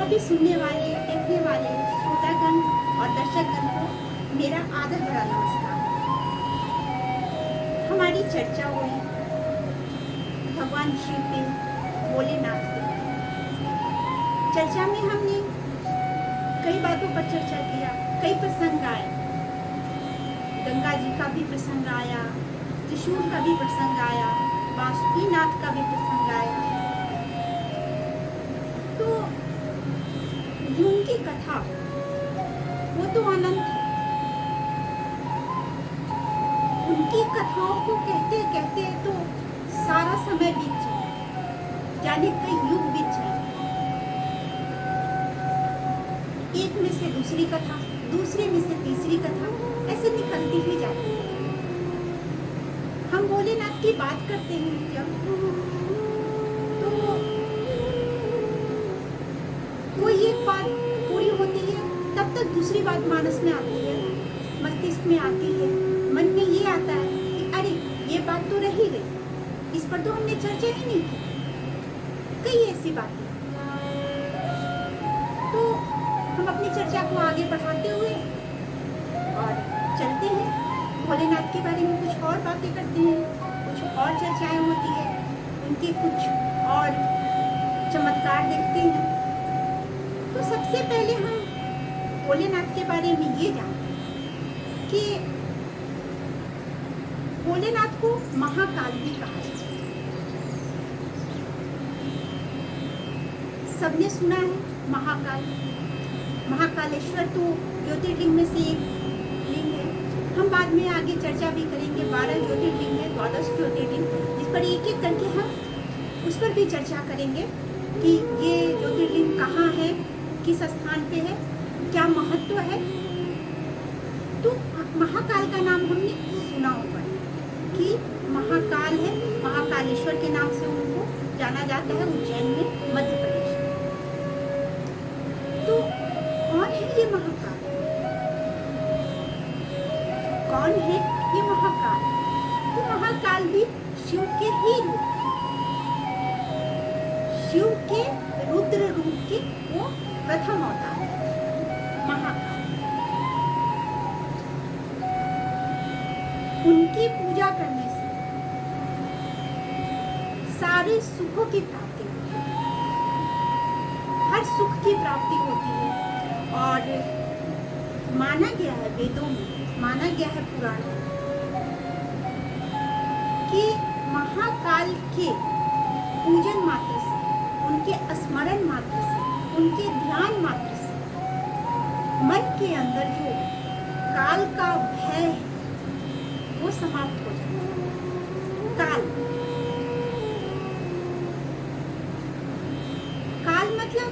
सभी सुनने वाले, देखने वाले श्रोतागण और दर्शकगण को मेरा आदर भरा नमस्कार। हमारी चर्चा हुई भगवान शिव पे, भोलेनाथ पे। चर्चा में हमने कई बातों पर चर्चा किया, कई प्रसंग आए। गंगा जी का भी प्रसंग आया, त्रिशूल का भी प्रसंग आया, बासुकीनाथ का भी प्रसंग आया। तो उनकी कथा वो तो अनंत है। उनकी कथाओं को कहते कहते तो सारा समय बीत जाए, जाने कई युग बीत जाए। एक में से दूसरी कथा, दूसरे में से तीसरी कथा, ऐसे निकलती ही जाती है। हम भोलेनाथ की बात करते हैं जब, तो कोई एक बात पूरी होती है, तब तक दूसरी बात मानस में आती है, मस्तिष्क में आती है, मन में ये आता है कि अरे ये बात तो रह ही गई, इस पर तो हमने चर्चा ही नहीं की। कई ऐसी बातें। तो हम अपनी चर्चा को आगे बढ़ाते हुए और चलते हैं, भोलेनाथ के बारे में कुछ और बातें करते हैं, कुछ और चर्चाएं होती है, उनके कुछ और चमत्कार देखते हैं। तो सबसे पहले हम भोलेनाथ के बारे में ये जानते हैं कि भोलेनाथ को महाकाल भी कहा जाता है। सबने सुना है महाकाल। महाकालेश्वर तो ज्योतिर्लिंग में से एक लिंग है। हम बाद में आगे चर्चा भी करेंगे। 12 ज्योतिर्लिंग है, 12 ज्योतिर्लिंग, जिस पर एक एक करके हम उस पर भी चर्चा करेंगे कि ये ज्योतिर्लिंग कहाँ है, किस स्थान पे है, क्या महत्व है। तो महाकाल का नाम हमने सुना होगा कि महाकाल है, महाकालेश्वर के नाम से उनको जाना जाता है उज्जैन में, मध्य प्रदेश में। तो कौन है ये महाकाल? कौन है ये महाकाल? तो महाकाल भी शिव के ही रूप, शिव के रुद्र रूप के वो प्रथम अवतार महाकाल। उनकी पूजा करने से सारे सुखों की प्राप्ति होती है, हर सुख की प्राप्ति होती है। और माना गया है, वेदों में माना गया है, पुराणों में, कि महाकाल के पूजन मात्र से, उनके स्मरण मात्र से, उनके ध्यान मात्र से मन के अंदर जो काल का भय है वो समाप्त हो जाता है। काल मतलब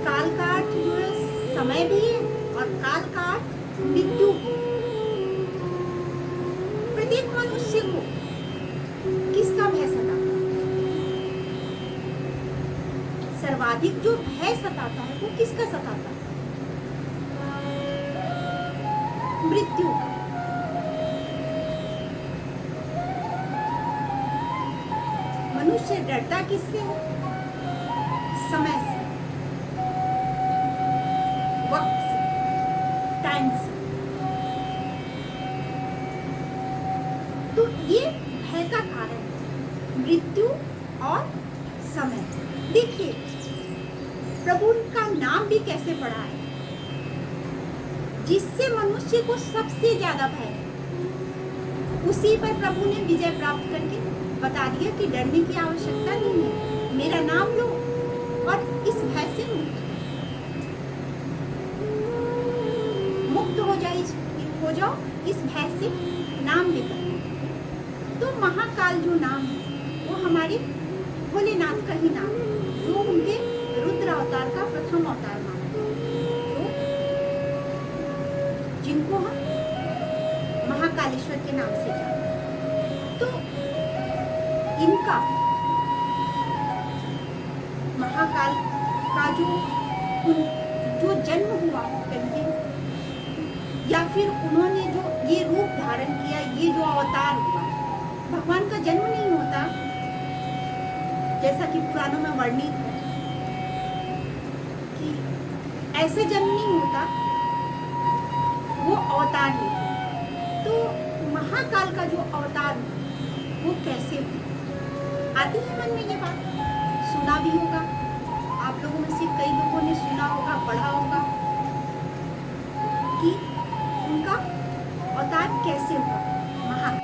काल का अर्थ जो है समय भी है, और काल का अर्थ मृत्यु भी। प्रत्येक मनुष्य को किसका भय सताता है? सर्वाधिक जो भय सताता है वो किसका सताता है? मृत्यु का। मनुष्य डरता किससे है? समय से, वक्त से, टाइम से। तो ये भय का कारण है मृत्यु और समय। देखिए प्रभु का नाम भी कैसे पड़ा है, जिससे मनुष्य को सबसे ज्यादा भय है, उसी पर प्रभु ने विजय प्राप्त करके बता दिया कि डरने की आवश्यकता नहीं है, मेरा नाम लो और इस भय से मुक्त हो जाओ इस भय से नाम लेकर। तो महाकाल जो नाम है वो हमारे भोलेनाथ का ही नाम है, जो उनके रुद्र अवतार का प्रथम अवतार मानते हैं, जिनको हम महाकालेश्वर के नाम से जानते हैं। तो इनका महाकाल का जो जन्म हुआ कहिए, या फिर उन्होंने जो ये रूप धारण किया, ये जो अवतार हुआ, भगवान का जन्म नहीं होता जैसा कि पुराणों में वर्णित है। ऐसे जन्म नहीं होता, वो अवतार लेते। तो महाकाल का जो अवतार वो कैसे हुआ? आती है मन में ये बात, सुना भी होगा आप लोगों में से कई लोगों ने सुना होगा, पढ़ा होगा कि उनका अवतार कैसे हुआ महाकाल।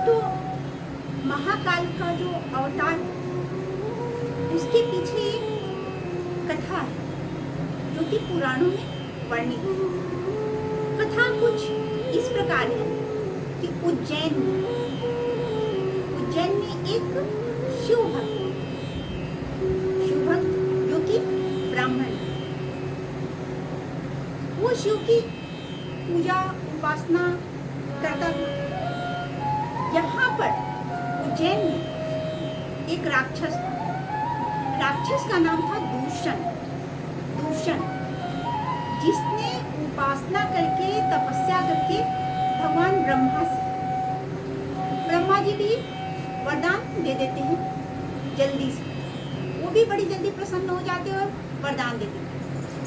तो महाकाल का जो अवतार उसके पीछे एक कथा है जो कि पुराणों में वर्णित है। कथा कुछ इस प्रकार है कि उज्जैन में एक शिव भक्त जो कि ब्राह्मण है, वो शिव की पूजा उपासना करता था। यहाँ पर उज्जैन में एक राक्षस था। राक्षस का नाम था दूषण, जिसने उपासना करके तपस्या करके भगवान ब्रह्मा जी भी वरदान दे देते हैं जल्दी से, वो भी बड़ी जल्दी प्रसन्न हो जाते हैं और वरदान दे देते हैं।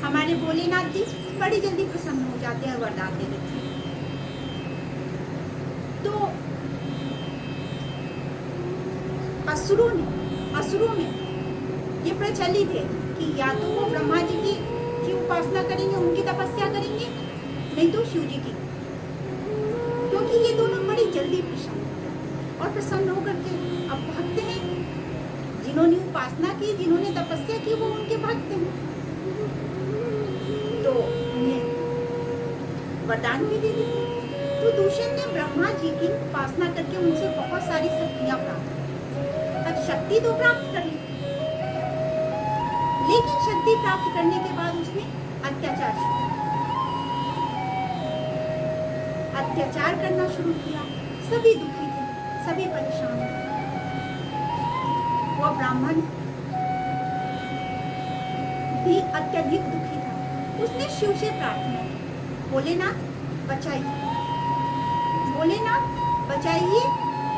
हमारे भोलेनाथ जी बड़ी जल्दी प्रसन्न हो जाते हैं और वरदान दे देते हैं। तो असुरों में ये प्रचलित है कि या तो वो ब्रह्मा जी की उपासना करेंगे, उनकी तपस्या करेंगे, नहीं तो शिव जी की, क्योंकि ये दोनों बड़ी जल्दी प्रसन्न हो जाते हैं। और प्रसन्न होकर के अब भक्त हैं, जिन्होंने उपासना की, जिन्होंने तपस्या की, वो उनके भक्त हैं, तो उन्हें वरदान भी दे देते। तो दूषण ने ब्रह्मा जी की उपासना करके उनसे बहुत सारी शक्तियां प्राप्त की। अब शक्ति तो प्राप्त कर ली, लेकिन शक्ति प्राप्त करने के बाद उसने अत्याचार करना शुरू किया। सभी दुखी थे, सभी परेशान थे। वह ब्राह्मण भी अत्यधिक दुखी था। उसने शिव से प्रार्थना की, भोलेनाथ बचाइए,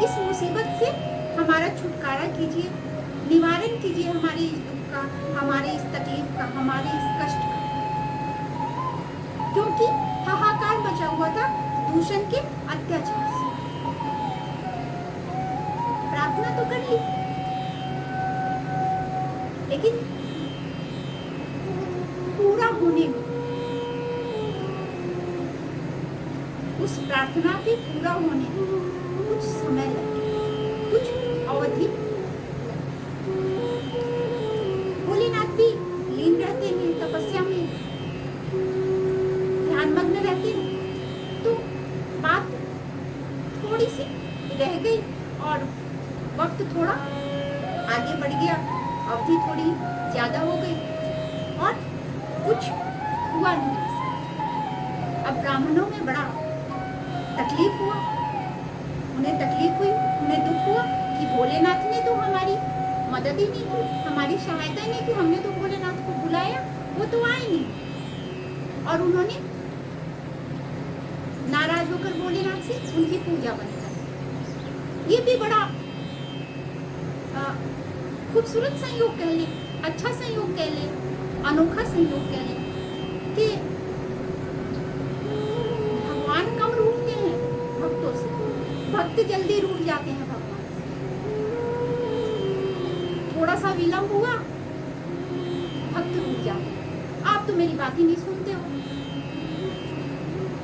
इस मुसीबत से हमारा छुटकारा कीजिए, निवारण कीजिए हमारी इस दुख का, हमारे इस तकलीफ का, हमारे इस कष्ट का, क्योंकि हाहाकार मचा हुआ था दूषण के अत्याचार से। प्रार्थना तो कर ली, लेकिन पूरा होने में, उस प्रार्थना के पूरा होने में कुछ समय लगे, कुछ अवधि। भोलेनाथ भी लीन रहते हैं तपस्या में, ध्यानमग्न रहते हैं, तो बात थोड़ी सी रह गई और वक्त थोड़ा आगे बढ़ गया, अवधि थोड़ी ज्यादा हो गई और कुछ हुआ नहीं। अब ब्राह्मणों में बड़ा तकलीफ हुआ, उन्हें तकलीफ हुई, उन्हें दुख हुआ कि भोलेनाथ ने तो हमारी मदद ही नहीं की, हमारी सहायता नहीं की, हमने तो भोलेनाथ को बुलाया, वो तो आए नहीं। और उन्होंने नाराज होकर भोलेनाथ से उनकी पूजा बंद कर दी। ये भी बड़ा खूबसूरत संयोग कह ले, अच्छा संयोग कह ले, अनोखा संयोग कह ले कि भगवान कम रूठते हैं भक्तों से, भक्त जल्दी रूठ जाते हैं भगवान से। थोड़ा सा विलंब हुआ, भक्त रूठ जाते हैं, आप तो मेरी बात ही नहीं सुनते हो,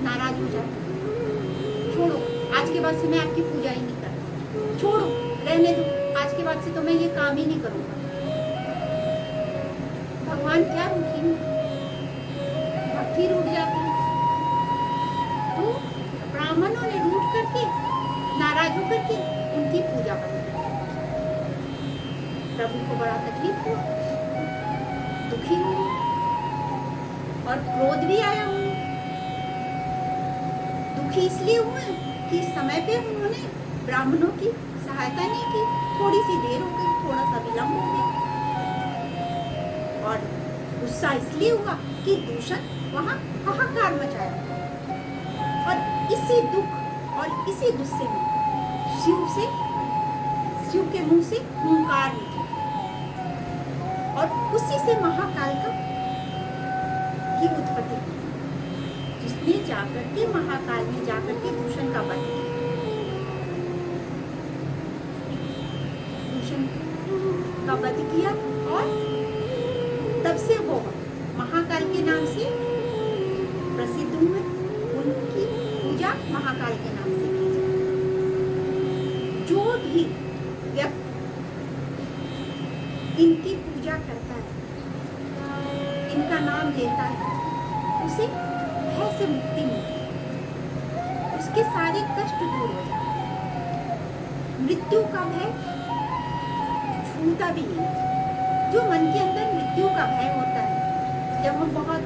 नाराज हो जाते हैं, छोड़ो, आज के बाद से मैं आपकी पूजा ही नहीं करता, छोड़ो, रहने दो, आज के बाद से तो मैं ये काम ही नहीं करूंगा। भगवान क्या रूठेंगे, भक्ति रूठ जाती है। तो ब्राह्मणों ने रूठ करके, नाराज होकर के उनकी पूजा बंद कर दी। प्रभु को बड़ा तकलीफ हुआ, दुखी हुए और क्रोध भी आया उन्हें। दुखी इसलिए हुए कि समय पे उन्होंने ब्राह्मणों की सहायता नहीं की, थोड़ी सी देर हो गई, थोड़ा सा विलंब हो गया। और गुस्सा इसलिए हुआ कि दूषण वहां हाहाकार मचाया और इसी दुख और इसी गुस्से में शिव के मुंह से हुंकार निकला और उसी से महाकाल का जाकर के महाकाल में जाकर के दूषण का वध किया। दूषण का वध किया और तब से वो महाकाल के नाम से प्रसिद्ध हुए। उनकी पूजा महाकाल के नाम से की जाती है। जो भी व्यक्ति इनकी पूजा करता है, इनका नाम लेता है, उसे भय से मुक्ति मिलती है, उसके सारे कष्ट दूर हो जाते हैं, मृत्यु का भय छूता भी नहीं। जो मन के अंदर मृत्यु का भय होता है, जब हम बहुत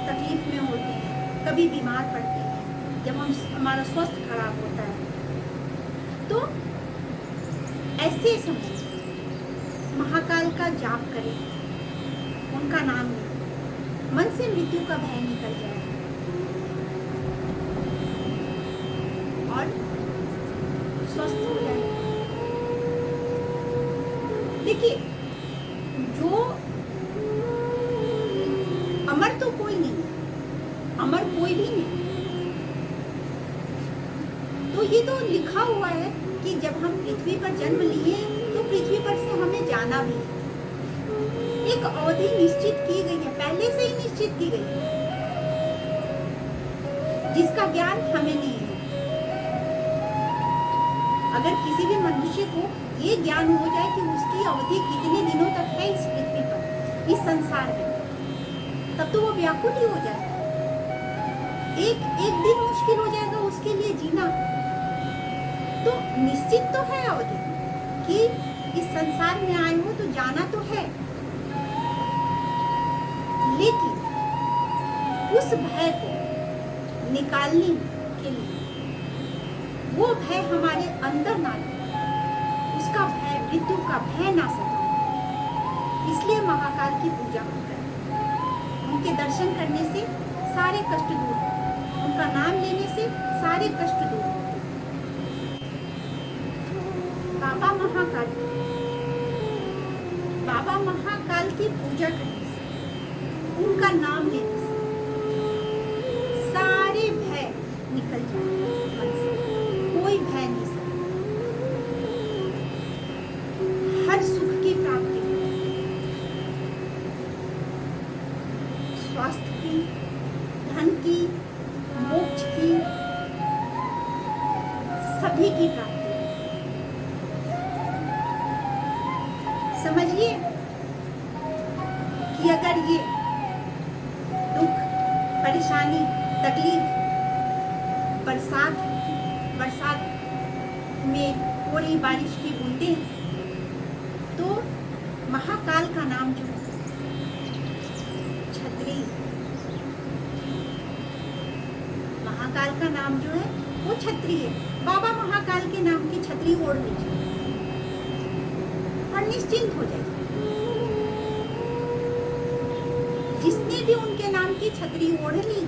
तकलीफ में होते हैं, कभी बीमार पड़ते हैं, जब हमारा स्वास्थ्य खराब होता है, तो ऐसे समय महाकाल का जाप करें, उनका नाम लें, मन से मृत्यु का भय निकल जाएगा और स्वस्थ हो जाएगा। देखिए, जो अमर तो कोई नहीं, अमर कोई भी नहीं। तो ये तो लिखा हुआ है कि जब हम पृथ्वी पर जन्म लिए तो पृथ्वी पर से हमें जाना भी है। एक अवधि निश्चित की गई है, पहले से ही निश्चित की गई है, जिसका ज्ञान हमें नहीं है। अगर किसी भी मनुष्य को ये ज्ञान हो जाए कि उसकी अवधि कितने दिनों तक है इस पृथ्वी पर, इस संसार में, तब तो वो व्याकुल ही हो जाएगा। एक दिन मुश्किल हो जाएगा उसके लिए जीना। तो निश्चित तो है अवधि कि इस संसार में आए हो तो जाना तो है, लेकिन उस भय को निकालने के लिए, वो भय हमारे अंदर ना रहे, उसका भय, मृत्यु का भय ना सताए, इसलिए महाकाल की पूजा हम करें। उनके दर्शन करने से सारे कष्ट दूर होते हैं, उनका नाम लेने से सारे कष्ट दूर होते हैं। बाबा महाकाल की पूजा करने से, उनका नाम लेने से सारे भय निकल जाते हैं मन से, कोई भय नहीं सकता। हर सुख की प्राप्ति, स्वास्थ्य की, धन की, मोक्ष की, सभी की प्राप्ति। समझिए कि अगर ये दुख, परेशानी, तकलीफ, बरसात में हो रही बारिश की बूंदें, तो महाकाल का नाम जो है छतरी, महाकाल का नाम जो है वो छतरी है। बाबा महाकाल के नाम की छतरी ओढ़ लीजिए और निश्चिंत हो जाइए। जिसने भी उनके नाम की छतरी ओढ़ ली,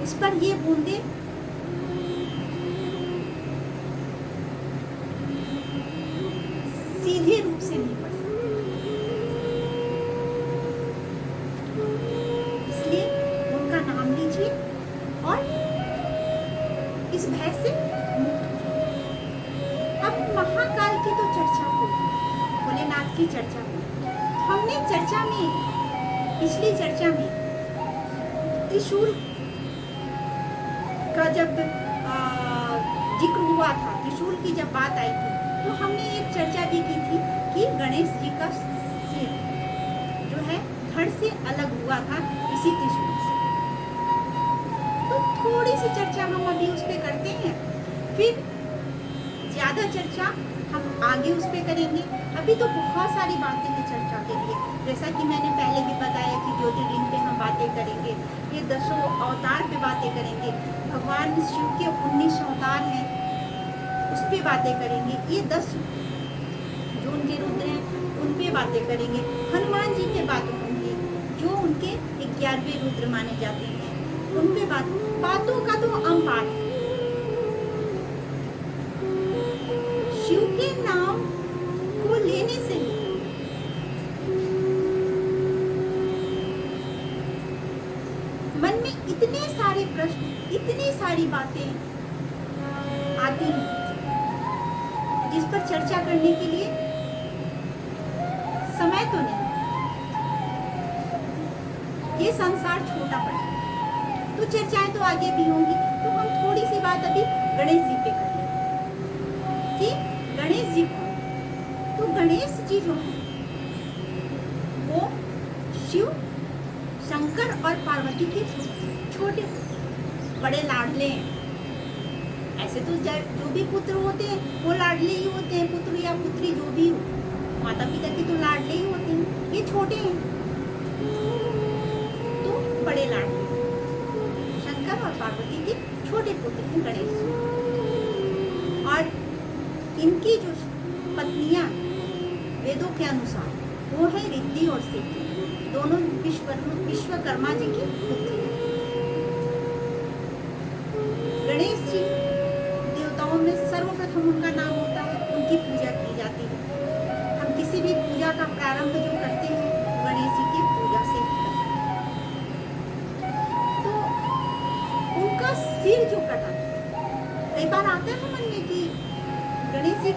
उस पर ये बूंदे सीधे रूप से नहीं पड़ सकती, इसलिए उनका नाम लीजिए और इस भय से मुक्त हो जाइए। अब महाकाल की तो चर्चा हुई, भोलेनाथ की चर्चा हुई। हमने चर्चा में, पिछली चर्चा में त्रिशूल का जब जिक्र हुआ था, त्रिशूल की जब बात आई थी, तो हमने एक चर्चा भी की थी कि गणेश जी का सिर जो है धड़ से अलग हुआ था इसी त्रिशूल से। तो थोड़ी सी चर्चा हम अभी उस पर करते हैं, फिर ज्यादा चर्चा हम आगे उस पर करेंगे। अभी तो बहुत सारी बातें हैं चर्चा के लिए, जैसा कि मैंने पहले भी बताया कि ज्योतिर्लिंग पे हम बातें करेंगे, ये 10 अवतार पे बातें करेंगे, भगवान शिव के 19 अवतार हैं उस पे बातें करेंगे, ये 10 जो उनके रुद्र हैं उन पे बातें करेंगे, हनुमान जी पे बातें होंगी जो उनके 11वें रुद्र माने जाते हैं, उन पे बातों का तो अम्पार है। शिव के नाम को लेने से ही सारे प्रश्न, इतनी सारी बातें आती हैं जिस पर चर्चा करने के लिए समय तो नहीं। ये संसार छोटा पड़ा तो चर्चाएं तो आगे भी होंगी। तो हम थोड़ी सी बात अभी गणेश जी पे कर लें कि गणेश जी कौन। तो गणेश जी जो है वो शिव, शंकर और पार्वती के छोटे पुत्र, बड़े लाडले हैं। ऐसे तो जो भी पुत्र होते हैं वो लाडले ही होते हैं, पुत्र या पुत्री जो भी हो, माता पिता के तो लाडले ही होते हैं। ये छोटे हैं तो बड़े लाडले, शंकर और पार्वती के छोटे पुत्र हैं गणेश जी। और इनकी जो पत्नियां वेदों के अनुसार वो है रिद्धि और सिद्धि, दोनों विश्वकर्मा जी की पुत्री हैं। गणेश जी देवताओं में सर्वप्रथम उनका नाम होता है, उनकी पूजा की जाती है। हम किसी भी पूजा का प्रारंभ जो करते हैं गणेश जी की पूजा से ही करते हैं। तो उनका सिर जो कटा, कई बार आता है मन में कि गणेश जी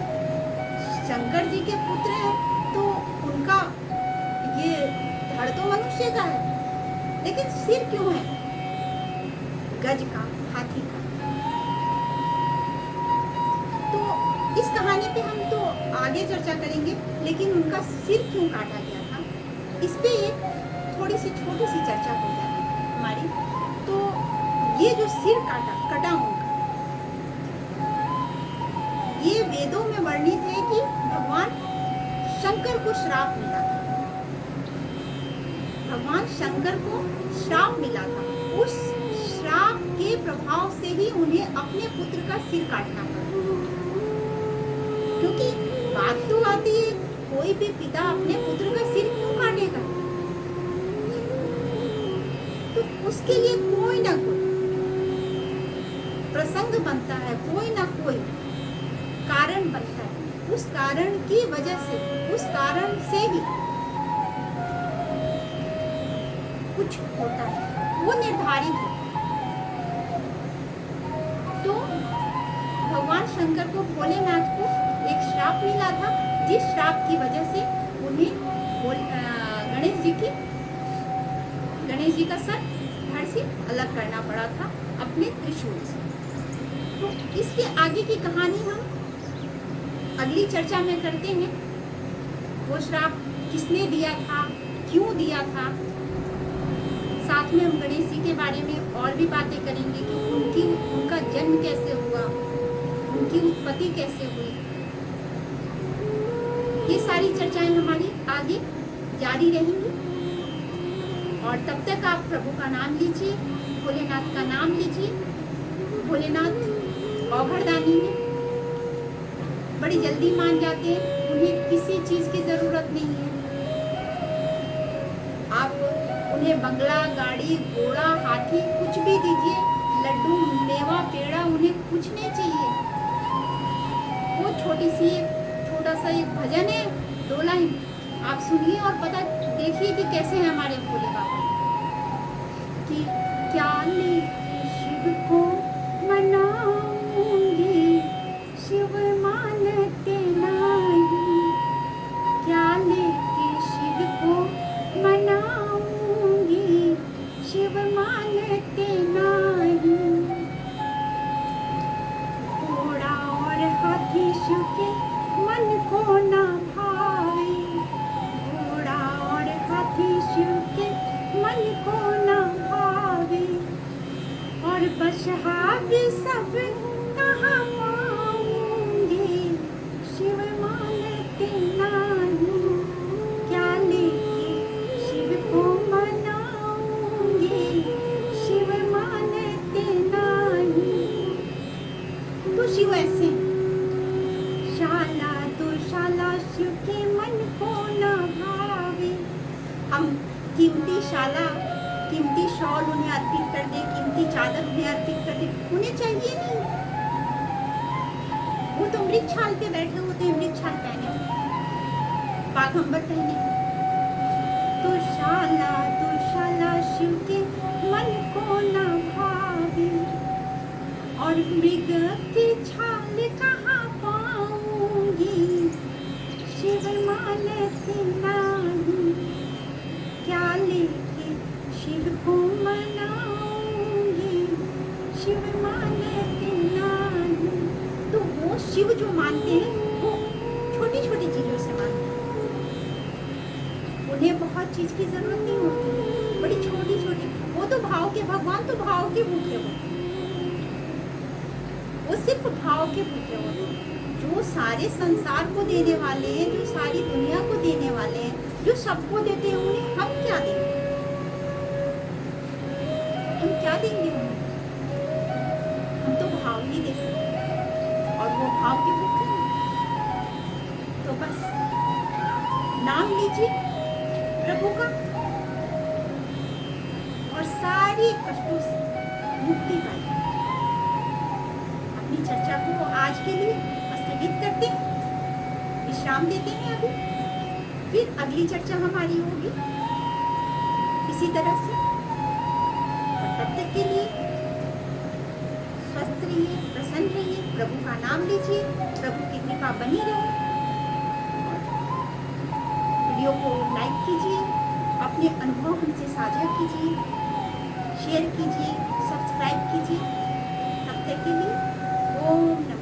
शंकर जी के पुत्र हैं तो उनका ये धड़ तो मनुष्य का है, लेकिन सिर क्यों है गज का, हाथी का। तो इस कहानी पे हम तो आगे चर्चा करेंगे, लेकिन उनका सिर क्यों काटा गया था इस पे एक थोड़ी सी छोटी सी चर्चा हो जाती है हमारी। तो ये जो सिर कटा उनका, ये वेदों में वर्णित है कि भगवान शंकर को श्राप मिला था। भगवान शंकर को श्राप मिला था, उस श्राप के प्रभाव से ही उन्हें अपने पुत्र का सिर काटना पड़ा। क्योंकि बात तो आती है, कोई भी पिता अपने पुत्र का सिर क्यों काटेगा। तो उसके लिए कोई ना कोई प्रसंग बनता है, कोई ना कोई कारण बनता है। उस कारण की वजह से, उस कारण से ही कुछ होता है, वो निर्धारित है। तो भगवान शंकर को, भोलेनाथ को एक श्राप मिला था, जिस श्राप की वजह से उन्हें गणेश जी का सर धड़ से अलग करना पड़ा था अपने त्रिशूल से। तो इसके आगे की कहानी हम अगली चर्चा में करते हैं। वो श्राप किसने दिया था, क्यों दिया था, साथ में हम गणेश जी के बारे में और भी बातें करेंगे कि उनका जन्म कैसे हुआ, उनकी उत्पत्ति कैसे हुई। ये सारी चर्चाएं हमारी आगे जारी रहेंगी। और तब तक आप प्रभु का नाम लीजिए, भोलेनाथ का नाम लीजिए। भोलेनाथ औघड़दानी में बड़ी जल्दी मान जाते हैं, उन्हें किसी चीज की जरूरत नहीं है। आप उन्हें बंगला, गाड़ी, घोड़ा, हाथी कुछ भी दीजिए, लड्डू, मेवा, पेड़ा, उन्हें कुछ नहीं चाहिए। वो छोटा सा एक भजन है, 2 लाइन आप सुनिए और पता देखिए कि कैसे है हमारे भोले बाबा। कि क्या लेके शिव को मनाऊंगी, शिव मानते नहीं। क्या लेके शिव को मनाऊंगी, शिव मानते नहीं। घोड़ा और हाथी शिव के मन को ना भावे, घोड़ा और हाथी शिव के मन को ना भावे। और बसहा भी सब कहाँ पाऊंगी, शिव मानते नहीं। क्या लेके शिव को मनाऊंगी, शिव मानते नहीं। तो शिव ऐसे शाला दुशाला शिव के मन को ना भावे। हम कीमती शाला, कीमती शॉल उन्हें अर्पित कर दे, कीमती चादर उन्हें अर्पित कर दे, उन्हें चाहिए नहीं। वो तो मृग छाल पे बैठे होते हैं, मृग छाल पहने, बाघंबर पहने। तो शाला शिव के मन को ना भावे। हो मनाऊंगी, शिव मानते नहीं। तो वो शिव जो मानते हैं वो छोटी छोटी चीजों से मानते हैं, उन्हें बहुत चीज की जरूरत नहीं होती, बड़ी छोटी छोटी। वो तो भाव के, भगवान तो भाव के भूखे होते, वो सिर्फ भाव के भूखे होते हैं। जो सारे संसार को देने वाले हैं, जो सारी दुनिया को देने वाले हैं, जो सबको देते हैं, उन्हें हम क्या देंगे? हम क्या देंगे उन्हें? हम तो भाव ही दे सकते, और वो भाव के भूखे हैं। तो बस नाम लीजिए प्रभु का और सारी कष्टों से मुक्ति पाइए। अपनी चर्चा को आज के लिए स्थगित करते हैं, विश्राम देते हैं अभी, फिर अगली चर्चा हमारी होगी इसी तरह से। और तब तक के लिए स्वस्थ रहिए, प्रसन्न रहिए, प्रभु का नाम लीजिए, प्रभु की कृपा बनी रहे। वीडियो को लाइक कीजिए, अपने अनुभव हमसे साझा कीजिए, शेयर कीजिए, सब्सक्राइब कीजिए। तब तक के लिए ओम नमः।